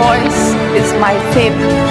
voice is my favorite.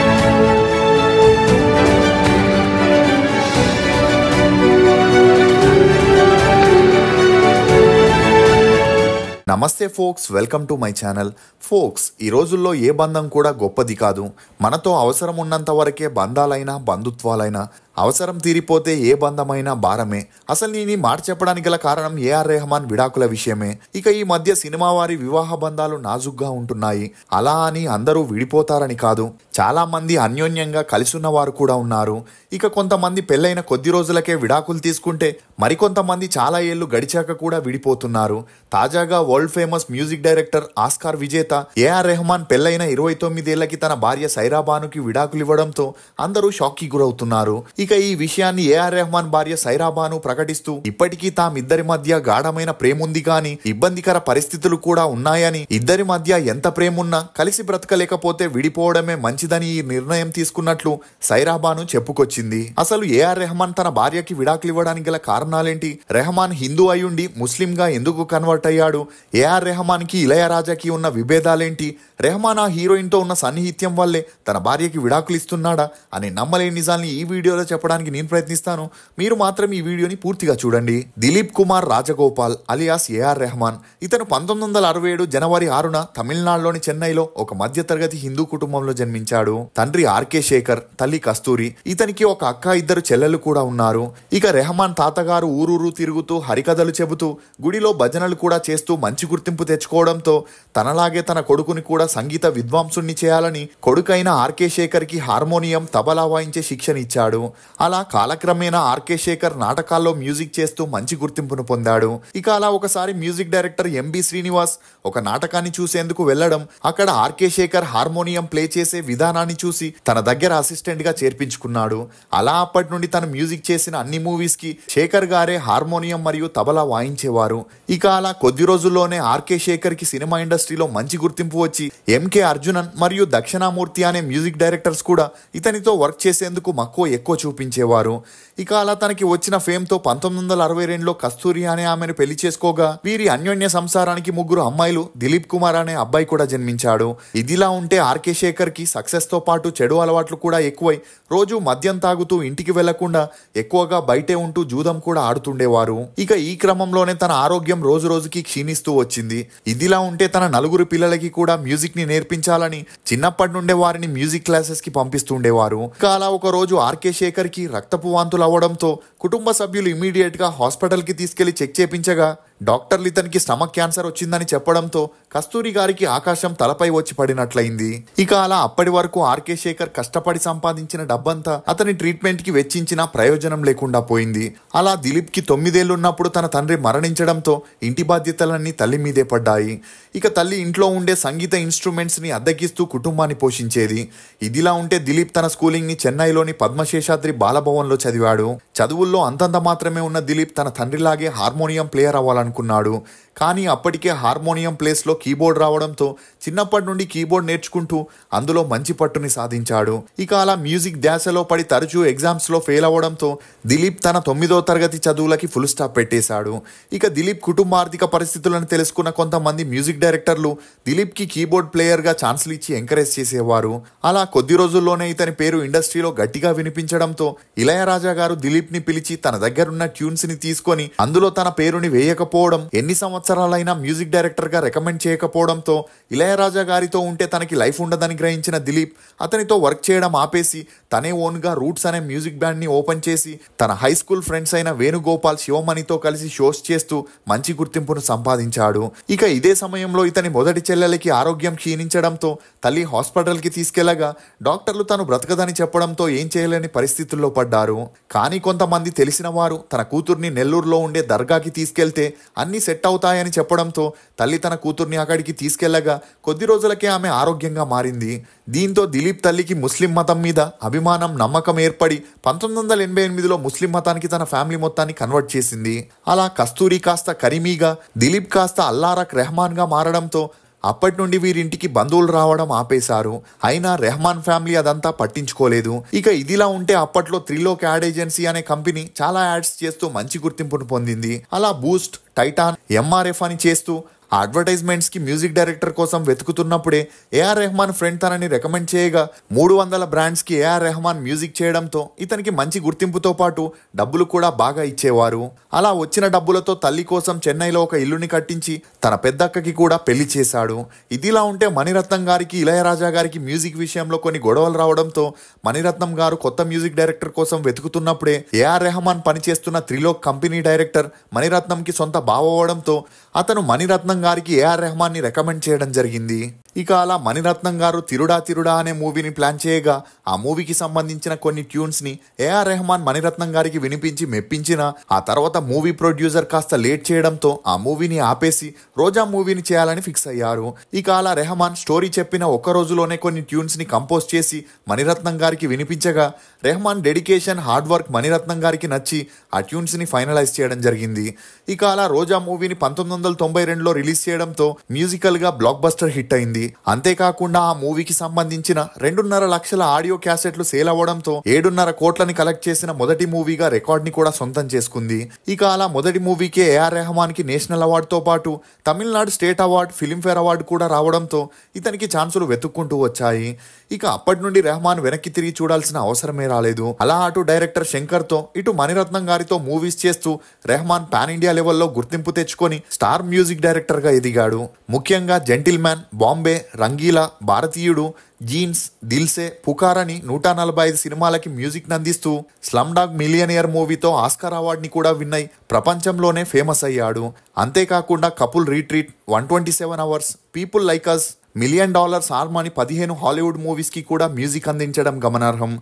నమస్తే folks, welcome to my channel. Folks, ఈ రోజుల్లో ఏ బంధం కూడా గొప్పది కాదు. మనతో అవసరం ఉన్నంత వరకే బంధాలైనా బంధుత్వాలైనా, అవసరం తీరిపోతే ఏ బంధమైనా భారమే. అసలు నేను ఈ మాట చెప్పడానికి గల కారణం ఏఆర్ రెహమాన్ విడాకుల విషయమే. ఇక ఈ మధ్య సినిమా వారి వివాహ బంధాలు నాజుగ్గా ఉంటున్నాయి. అలా అని అందరూ విడిపోతారని కాదు, చాలా మంది అన్యోన్యంగా కలిసున్న వారు కూడా ఉన్నారు. ఇక కొంతమంది పెళ్ళైన కొద్ది రోజులకే విడాకులు తీసుకుంటే, మరికొంతమంది చాలా ఏళ్లు గడిచాక కూడా విడిపోతున్నారు. తాజాగా world famous music director, Oscar విజేత ఏఆర్ రెహమాన్ పెళ్ళైన 29 ఏళ్లకి తన భార్య సైరా బానుకి విడాకులు ఇవ్వడంతో అందరూ షాక్ కి గురవుతున్నారు. ఇక ఈ విషయాన్ని ఏఆర్ రెహమాన్ భార్య సైరా బాను ప్రకటిస్తూ, ఇప్పటికీ తామిద్దరి మధ్య గాఢమైన ప్రేముంది కానీ ఇబ్బందికర పరిస్థితులు కూడా ఉన్నాయని, ఇద్దరి మధ్య ఎంత ప్రేమున్నా కలిసి బ్రతకలేకపోతే విడిపోవడమే మంచిదని ఈ నిర్ణయం తీసుకున్నట్లు సైరా బాను చెప్పుకొచ్చింది. అసలు ఏఆర్ రెహమాన్ తన భార్యకి విడాకులు ఇవ్వడానికి గల కారణాలేంటి? రెహమాన్ హిందూ అయ్యుండి ముస్లింగా ఎందుకు కన్వర్ట్ అయ్యాడు? ఏఆర్ రెహమాన్ కి ఇళయరాజాకి ఉన్న విభేదాలేంటి? రెహమాన్ ఆ హీరోయిన్ తో ఉన్న సన్నిహిత్యం వల్లే తన భార్యకి విడాకులు ఇస్తున్నాడా అనే నమ్మలేని నిజాల్ని ఈ వీడియోలో చెప్పడానికి నేను ప్రయత్నిస్తాను. మీరు మాత్రం ఈ వీడియోని పూర్తిగా చూడండి. Dilip Kumar Rajagopal alias AR Rahman. ఇతను 1967 జనవరి 6న తమిళనాడులోని చెన్నైలో ఒక మధ్యతరగతి హిందూ కుటుంబంలో జన్మించాడు. తండ్రి ఆర్కే శేఖర్, తల్లి కస్తూరి. ఇతనికి ఒక అక్క, 2 చెల్లెలు కూడా ఉన్నారు. ఇక రెహమాన్ తాతగారు ఊరూరు తిరుగుతూ హరికథలు చెబుతూ గుడిలో భజనలు కూడా చేస్తూ మంచి గుర్తింపు తెచ్చుకోవడంతో తనలాగే తన కొడుకుని కూడా సంగీత విద్వాంసుణ్ణి చేయాలని కొడుకైన ఆర్కే శేఖర్ కి హార్మోనియం, తబలా వాయించే శిక్షణిచ్చాడు. అలా కాలక్రమేణా ఆర్కే శేఖర్ నాటకాల్లో మ్యూజిక్ చేస్తూ మంచి గుర్తింపును పొందాడు. ఇక అలా ఒకసారి మ్యూజిక్ డైరెక్టర్ ఎంబి శ్రీనివాస్ ఒక నాటకాన్ని చూసేందుకు వెళ్లడం, అక్కడ ఆర్కే శేఖర్ హార్మోనియం ప్లే చేసే విధానాన్ని చూసి తన దగ్గర అసిస్టెంట్ గా చేర్పించుకున్నాడు. అలా అప్పటి నుండి తను మ్యూజిక్ చేసిన అన్ని మూవీస్ కి శేఖర్ గారే హార్మోనియం మరియు తబలా వాయించేవారు. ఇక అలా కొద్ది రోజుల్లోనే ఆర్కే శేఖర్ కి సినిమా ఇండస్ట్రీలో మంచి గుర్తింపు వచ్చి ఎంకే అర్జునన్ మరియు దక్షిణామూర్తి అనే మ్యూజిక్ డైరెక్టర్స్ కూడా ఇతనితో వర్క్ చేసేందుకు మక్కువ ఎక్కువ చూపించేవారు. ఇక అలా తనకి వచ్చిన ఫేమ్ తో 1962లో కస్తూరి అనే ఆమెను పెళ్లి చేసుకోగా, వీరి అన్యోన్య సంసారానికి 3 అమ్మాయిలు, దిలీప్ కుమార్ అనే అబ్బాయి కూడా జన్మించాడు. ఇదిలా ఉంటే ఆర్కే శేఖర్ కి సక్సెస్ తో పాటు చెడు అలవాట్లు కూడా ఎక్కువై రోజు మద్యం తాగుతూ ఇంటికి వెళ్లకుండా ఎక్కువగా బయటే ఉంటూ జూదం కూడా ఆడుతుండేవారు. ఇక ఈ క్రమంలోనే తన ఆరోగ్యం రోజు రోజుకి క్షీణిస్తూ వచ్చింది. ఇదిలా ఉంటే తన 4 పిల్లలకి కూడా మ్యూజిక్ ని నేర్పించాలని చిన్నప్పటి నుండే వారిని మ్యూజిక్ క్లాసెస్ కి పంపిస్తుండేవారు. ఇక అలా ఒక రోజు ఆర్కే శేఖర్ కి రక్తపు వాంతులు అవ్వడంతో కుటుంబ సభ్యులు ఇమీడియట్ గా హాస్పిటల్ కి తీసుకెళ్లి చెక్ చేపించగా డాక్టర్లు ఇతనికి స్టమక్ క్యాన్సర్ వచ్చిందని చెప్పడంతో కస్తూరి గారికి ఆకాశం తలపై వచ్చి పడినట్లయింది. ఇక అలా అప్పటి వరకు ఆర్కే శేఖర్ కష్టపడి సంపాదించిన డబ్బంతా అతని ట్రీట్మెంట్ కి వెచ్చించిన ప్రయోజనం లేకుండా పోయింది. అలా దిలీప్ కి 9 ఏళ్లు ఉన్నప్పుడు తన తండ్రి మరణించడంతో ఇంటి బాధ్యతలన్నీ తల్లి మీదే పడ్డాయి. ఇక తల్లి ఇంట్లో ఉండే సంగీత ఇన్స్ట్రుమెంట్స్ ని అద్దెకిస్తూ కుటుంబాన్ని పోషించేది. ఇదిలా ఉంటే దిలీప్ తన స్కూలింగ్ ని చెన్నైలోని పద్మశేషాద్రి బాలభవన్ లో చదివాడు. చదువుల్లో అంతంత మాత్రమే ఉన్న దిలీప్ తన తండ్రిలాగే హార్మోనియం ప్లేయర్ అవ్వాలనుకున్నాడు. కానీ అప్పటికే హార్మోనియం ప్లేస్లో కీబోర్డ్ రావడంతో చిన్నప్పటి నుండి కీబోర్డ్ నేర్చుకుంటూ అందులో మంచి పట్టుని సాధించాడు. ఇక అలా మ్యూజిక్ ధ్యాసలో పడి తరచూ ఎగ్జామ్స్ లో ఫెయిల్ అవ్వడంతో దిలీప్ తన 9వ తరగతి చదువులకి ఫుల్ స్టాప్ పెట్టేశాడు. ఇక దిలీప్ కుటుంబ ఆర్థిక పరిస్థితులను తెలుసుకున్న కొంతమంది మ్యూజిక్ డైరెక్టర్లు దిలీప్ కి కీబోర్డ్ ప్లేయర్ గా ఛాన్సులు ఇచ్చి ఎంకరేజ్ చేసేవారు. అలా కొద్ది రోజుల్లోనే ఇతని పేరు ఇండస్ట్రీలో గట్టిగా వినిపించడంతో ఇళయరాజా గారు దిలీప్ ని పిలిచి తన దగ్గరున్న ట్యూన్స్ ని తీసుకొని అందులో తన పేరుని వేయకపోవడం, ఎన్ని సంవత్సరాలైనా మ్యూజిక్ డైరెక్టర్ గా రికమెండ్ చేయకపోవడంతో ఇళయరాజా గారితో ఉంటే తనకి లైఫ్ ఉండదని గ్రహించిన దిలీప్ అతనితో వర్క్ చేయడం ఆపేసి తనే ఓన్ గా రూట్స్ అనే మ్యూజిక్ బ్యాండ్ ని ఓపెన్ చేసి తన హై స్కూల్ ఫ్రెండ్స్ అయిన వేణుగోపాల్, శివమణితో కలిసి షోస్ చేస్తూ మంచి గుర్తింపును సంపాదించాడు. ఇక ఇదే సమయంలో ఇతని మొదటి చెల్లెలకి ఆరోగ్యం క్షీణించడంతో తల్లి హాస్పిటల్ కి తీసుకెళ్లగా డాక్టర్లు తను బ్రతకదని చెప్పడంతో ఏం చేయలేని పరిస్థితుల్లో పడ్డారు. కానీ కొంతమంది తెలిసిన వారు తన కూతుర్ని నెల్లూరులో ఉండే దర్గాకి తీసుకెళ్తే అన్ని సెట్ అవుతాయని చెప్పడంతో తల్లి తన కూతుర్ని అక్కడికి తీసుకెళ్లగా కొద్ది రోజులకే ఆమె ఆరోగ్యంగా మారింది. దీంతో దిలీప్ తల్లికి ముస్లిం మతం మీద అభిమానం, నమ్మకం ఏర్పడి 1988లో ముస్లిం మతానికి తన ఫ్యామిలీ మొత్తాన్ని కన్వర్ట్ చేసింది. అలా కస్తూరి కాస్త కరీమీగా, దిలీప్ కాస్త అల్లారక్ రెహమాన్ గా మారడంతో అప్పటి నుండి వీరింటికి బంధువులు రావడం ఆపేశారు. అయినా రెహమాన్ ఫ్యామిలీ అదంతా పట్టించుకోలేదు. ఇక ఇదిలా ఉంటే అప్పట్లో త్రిలోక్ యాడ్ ఏజెన్సీ అనే కంపెనీ చాలా యాడ్స్ చేస్తూ మంచి గుర్తింపును పొందింది. అలా బూస్ట్, టైటాన్, ఎంఆర్ఎఫ్ అని చేస్తూ ఆ అడ్వర్టైజ్మెంట్స్ కి మ్యూజిక్ డైరెక్టర్ కోసం వెతుకుతున్నప్పుడే ఏఆర్ రెహమాన్ ఫ్రెండ్ తనని రికమెండ్ చేయగా 300 బ్రాండ్స్ కి ఏఆర్ రెహమాన్ మ్యూజిక్ చేయడంతో ఇతనికి మంచి గుర్తింపుతో పాటు డబ్బులు కూడా బాగా ఇచ్చేవారు. అలా వచ్చిన డబ్బులతో తల్లి కోసం చెన్నైలో ఒక ఇల్లుని కట్టించి తన పెద్దక్కకి కూడా పెళ్లి చేశాడు. ఇదిలా ఉంటే మణిరత్నం గారికి ఇళయరాజా గారికి మ్యూజిక్ విషయంలో కొన్ని గొడవలు రావడంతో మణిరత్నం గారు కొత్త మ్యూజిక్ డైరెక్టర్ కోసం వెతుకుతున్నప్పుడే ఏఆర్ రెహమాన్ పనిచేస్తున్న త్రిలోక్ కంపెనీ డైరెక్టర్ మణిరత్నంకి సొంత బావవడంతో అతను మణిరత్నం గారికి ఏఆర్ రెహమాన్ ని రికమెండ్ చేయడం జరిగింది. ఇక అలా మణిరత్నం గారు తిరుడా తిరుడా అనే మూవీని ప్లాన్ చేయగా ఆ మూవీకి సంబంధించిన కొన్ని ట్యూన్స్ ని ఏఆర్ రెహమాన్ మణిరత్నం గారికి వినిపించి మెప్పించిన ఆ తర్వాత మూవీ ప్రొడ్యూసర్ కాస్త లేట్ చేయడంతో ఆ మూవీని ఆపేసి రోజా మూవీని చేయాలని ఫిక్స్ అయ్యారు. ఇక అలా రెహమాన్ స్టోరీ చెప్పిన ఒక్క రోజులోనే కొన్ని ట్యూన్స్ ని కంపోజ్ చేసి మణిరత్నం గారికి వినిపించగా Rahman dedication hard work Mani Ratnam గారికి నచ్చి ఆ ట్యూన్స్ ని ఫైనలైజ్ చేయడం జరిగింది. ఇక అలా రోజా మూవీని 1992లో రిలీజ్ చేయడంతో మ్యూజికల్ గా బ్లాక్ బస్టర్ హిట్ అయింది. అంతేకాకుండా ఆ మూవీకి సంబంధించిన 2.5 లక్షల ఆడియో క్యాసెట్లు సేల్ అవ్వడంతో 7.5 కోట్లని కలెక్ట్ చేసిన మొదటి మూవీగా రికార్డ్ ని కూడా సొంతం చేసుకుంది. ఇక అలా మొదటి మూవీకే ఏఆర్ రెహమాన్ కి నేషనల్ అవార్డు తో పాటు Tamil Nadu state award, Filmfare award కూడా రావడంతో ఇతనికి ఛాన్సులు వెతుక్కుంటూ వచ్చాయి. ఇక అప్పటి నుండి రెహమాన్ వెనక్కి తిరిగి చూడాల్సిన అవసరమే రాలేదు. అలా అటు డైరెక్టర్ శంకర్ తో ఇటు మణిరత్నం గారితో మూవీస్ చేస్తూ రెహమాన్ పాన్ ఇండియా లెవెల్లో గుర్తింపు తెచ్చుకొని స్టార్ మ్యూజిక్ డైరెక్టర్ గా ఎదిగాడు. ముఖ్యంగా జెంటిల్ మ్యాన్, బాంబే, రంగీలా, భారతీయుడు, జీన్స్, దిల్సే, పుకార్ అని 145 సినిమాలకి మ్యూజిక్ నందిస్తూ స్లమ్ డాగ్ మిలియనియర్ మూవీతో ఆస్కార్ అవార్డుని కూడా విన్ అయి ప్రపంచంలోనే ఫేమస్ అయ్యాడు. అంతేకాకుండా couple retreat, 127 hours, people like us, $1 million arm అని 15 హాలీవుడ్ మూవీస్ కి కూడా మ్యూజిక్ అందించడం గమనార్హం.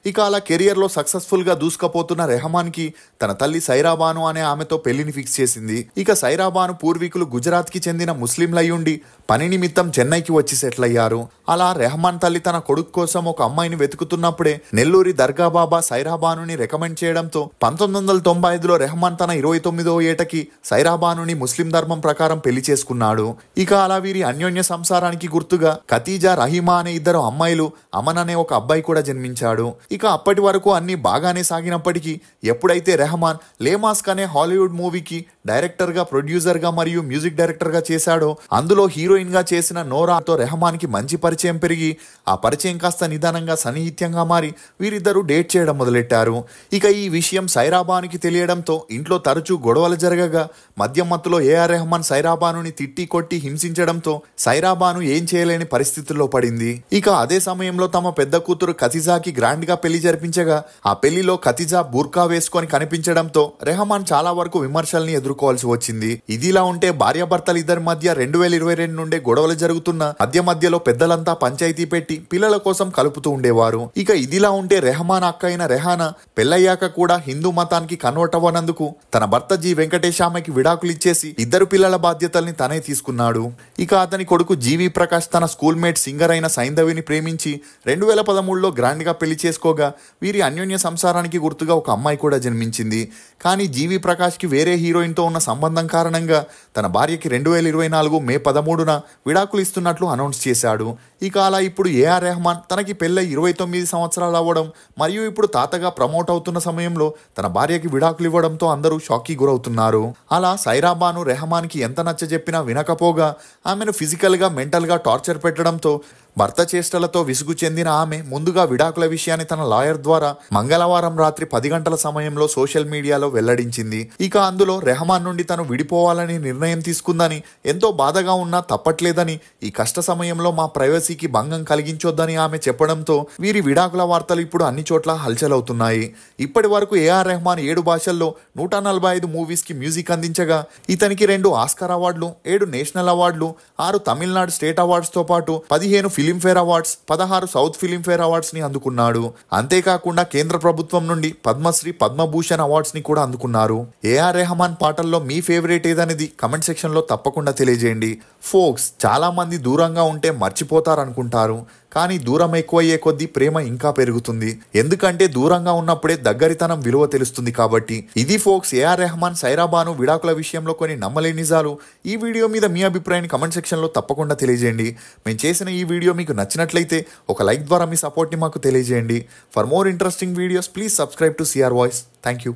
ఇక అలా కెరియర్ లో సక్సెస్ఫుల్ గా దూసుకుపోతున్న రెహమాన్ కి తన తల్లి సైరాబాను అనే ఆమెతో పెళ్లిని ఫిక్స్ చేసింది. ఇక సైరాబాను పూర్వీకులు గుజరాత్ కి చెందిన ముస్లింలయ్యుండి పని నిమిత్తం చెన్నైకి వచ్చి సెటిల్ అయ్యారు. అలా రెహమాన్ తల్లి తన కొడుకు కోసం ఒక అమ్మాయిని వెతుకుతున్నప్పుడే నెల్లూరి దర్గా బాబా సైరాబానుని రికమెండ్ చేయడంతో 1995లో రెహమాన్ తన 29వ ఏటకి సైరాబానుని ముస్లిం ధర్మం ప్రకారం పెళ్లి చేసుకున్నాడు. ఇక అలా వీరి అన్యోన్య సంసారానికి గుర్తుగా ఖతీజా, రహీమా అనే 2 అమ్మాయిలు, అమన్ అనే ఒక అబ్బాయి కూడా జన్మించాడు. ఇక అప్పటి వరకు అన్ని బాగానే సాగినప్పటికీ ఎప్పుడైతే రెహమాన్ లేమాస్క్ అనే హాలీవుడ్ మూవీకి డైరెక్టర్ గా, ప్రొడ్యూసర్ గా మరియు మ్యూజిక్ డైరెక్టర్ గా చేశాడో అందులో హీరోయిన్ గా చేసిన నోరాతో రెహమాన్ కి మంచి పరిచయం పెరిగి ఆ పరిచయం కాస్త నిదానంగా సన్నిహిత్యంగా మారి వీరిద్దరూ డేట్ చేయడం మొదలెట్టారు. ఇక ఈ విషయం సైరాబానుకి తెలియడంతో ఇంట్లో తరచూ గొడవలు జరగగా మద్యం మత్తులో ఏఆర్ రెహమాన్ సైరాబానుని తిట్టి కొట్టి హింసించడంతో సైరాబాను ఏం చేయలేని పరిస్థితుల్లో పడింది. ఇక అదే సమయంలో తమ పెద్ద కూతురు ఖతీజాకి గ్రాండ్ గా పెళ్లి జరిపించగా ఆ పెళ్లిలో ఖతీజా బూర్కా వేసుకొని కనిపించడంతో రెహమాన్ చాలా వరకు విమర్శల్ని ఎదుర్కోవాల్సి వచ్చింది. ఇదిలా ఉంటే భార్యాభర్తలు ఇద్దరి మధ్య 2022 నుండే గొడవలు జరుగుతున్న మధ్యలో పెద్దలంతా పంచాయతీ పెట్టి పిల్లల కోసం కలుపుతూ ఉండేవారు. ఇక ఇదిలా ఉంటే రెహమాన్ అక్క అయిన రెహానా పెళ్లయ్యాక కూడా హిందూ మతానికి కన్వర్ట్ అవ్వనందుకు తన భర్త జి వెంకటేష్ ఆమెకి విడాకులు ఇచ్చేసి 2 పిల్లల బాధ్యతల్ని తనే తీసుకున్నాడు. ఇక అతని కొడుకు జీవి ప్రకాష్ తన స్కూల్ మేట్ సింగర్ అయిన సైంధవిని ప్రేమించి 2013లో గ్రాండ్ గా పెళ్లి చేసుకోగా వీరి అన్యోన్య సంసారానికి గుర్తుగా ఒక అమ్మాయి కూడా జన్మించింది. కానీ జీవి ప్రకాష్ కి వేరే హీరోయిన్ తో ఉన్న సంబంధం కారణంగా తన భార్యకి 2024 మే 13న విడాకులు ఇస్తున్నట్లు అనౌన్స్ చేశాడు. ఇక అలా ఇప్పుడు ఏఆర్ రెహమాన్ తనకి పెళ్ళై 29 సంవత్సరాలు అవ్వడం మరియు ఇప్పుడు తాతగా ప్రమోట్ అవుతున్న సమయంలో తన భార్యకి విడాకులు ఇవ్వడంతో అందరూ షాక్కి గురవుతున్నారు. అలా సైరాబాను రెహమాన్ కి ఎంత నచ్చజెప్పినా వినకపోగా ఆమెను ఫిజికల్ గా, మెంటల్ గా టార్చర్ పెట్టడంతో భర్త చేష్టలతో విసుగు చెందిన ఆమె ముందుగా విడాకుల విషయాన్ని తన లాయర్ ద్వారా మంగళవారం రాత్రి 10 గంటల సమయంలో సోషల్ మీడియాలో వెల్లడించింది. ఇక అందులో రెహమాన్ నుండి తను విడిపోవాలని నిర్ణయం తీసుకుందని, ఎంతో బాధగా ఉన్నా తప్పట్లేదని, ఈ కష్ట సమయంలో మా ప్రైవసీకి భంగం కలిగించొద్దని ఆమె చెప్పడంతో వీరి విడాకుల వార్తలు ఇప్పుడు అన్ని చోట్ల హల్చలవుతున్నాయి. ఇప్పటి వరకు ఏఆర్ రెహమాన్ 7 భాషల్లో 145 మూవీస్ కి మ్యూజిక్ అందించగా ఇతనికి 2 ఆస్కార్ అవార్డులు, 7 నేషనల్ అవార్డులు, 6 తమిళనాడు స్టేట్ అవార్డ్స్ తో పాటు 15 Filmfare awards, 16 south Filmfare awards ని అందుకున్నాడు. అంతేకాకుండా కేంద్ర ప్రభుత్వం నుండి పద్మశ్రీ, పద్మభూషణ్ అవార్డ్స్ ని కూడా అందుకున్నారు. ఏఆర్ రెహమాన్ పాటల్లో మీ ఫేవరెట్ ఏదనేది కమెంట్ సెక్షన్ లో తప్పకుండా తెలియజేయండి. ఫోక్స్, చాలా మంది దూరంగా ఉంటే మర్చిపోతారనుకుంటారు, కానీ దూరం ఎక్కువయ్యే కొద్దీ ప్రేమ ఇంకా పెరుగుతుంది. ఎందుకంటే దూరంగా ఉన్నప్పుడే దగ్గరితనం విలువ తెలుస్తుంది కాబట్టి. ఇది ఫోక్స్ ఏఆర్ రెహమాన్ సైరాబాను విడాకుల విషయంలో కొన్ని నమ్మలేని నిజాలు. ఈ వీడియో మీద మీ అభిప్రాయాన్ని కమెంట్ సెక్షన్ లో తప్పకుండా తెలియజేయండి. మేము చేసిన ఈ వీడియో మీకు నచ్చినట్లయితే ఒక లైక్ ద్వారా మీ సపోర్ట్ ని మాకు తెలియజేయండి. For more interesting videos please subscribe to CR voice. Thank you.